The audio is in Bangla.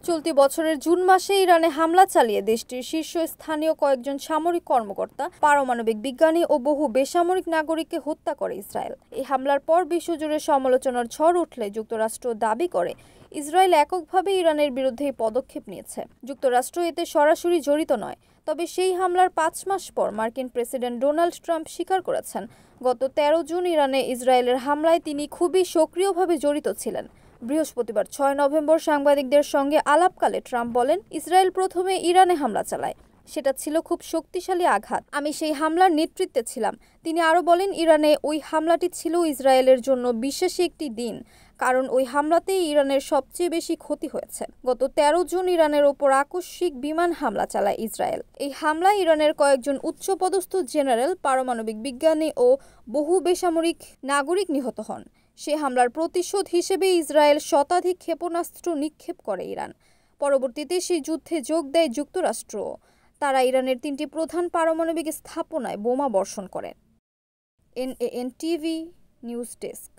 চলতি বছরের জুন মাসে ইরানে হামলা চালিয়ে দেশটির শীর্ষস্থানীয় কয়েকজন সামরিক কর্মকর্তা, পারমাণবিক বিজ্ঞানী ও বহু বেসামরিক নাগরিককে হত্যা করে ইসরায়েল। এই হামলার পর বিশ্বজুড়ে সমালোচনার ঝড় উঠলে যুক্তরাষ্ট্র দাবি করে ইসরায়েল এককভাবে ইরানের বিরুদ্ধে এই পদক্ষেপ নিয়েছে। যুক্তরাষ্ট্র এতে সরাসরি জড়িত নয়, তবে সেই হামলার ৫ মাস পর মার্কিন প্রেসিডেন্ট ডোনাল্ড ট্রাম্প স্বীকার করেছেন গত ১৩ জুন ইরানে ইসরায়েলের হামলায় তিনি খুবই সক্রিয়ভাবে জড়িত ছিলেন। বৃহস্পতিবার ৬ নভেম্বর সাংবাদিকদের সঙ্গে আলাপকালে ট্রাম্প বলেন, ইসরায়েল প্রথমে ইরানে হামলা চালায়। সেটা ছিল খুব শক্তিশালী আঘাত। আমি সেই হামলার নেতৃত্বে ছিলাম। তিনি আরও বলেন, ইরানে ওই হামলাটি ছিল ইসরায়েলের জন্য বিশেষ একটি দিন, কারণ ওই হামলাতেই ইরানের সবচেয়ে বেশি ক্ষতি হয়েছে। গত ১৩ জুন ইরানের ওপর আকস্মিক বিমান হামলা চালায় ইসরায়েল। এই হামলায় ইরানের কয়েকজন উচ্চপদস্থ জেনারেল, পারমাণবিক বিজ্ঞানী ও বহু বেসামরিক নাগরিক নিহত হন। সে হামলার প্রতিশোধ হিসেবে ইসরায়েল শতাধিক ক্ষেপণাস্ত্র নিক্ষেপ করে ইরান। পরবর্তীতে সেই যুদ্ধে যোগ দেয় যুক্তরাষ্ট্র। তারা ইরানের ৩টি প্রধান পারমাণবিক স্থাপনায় বোমা বর্ষণ করে। NAN TV news desk.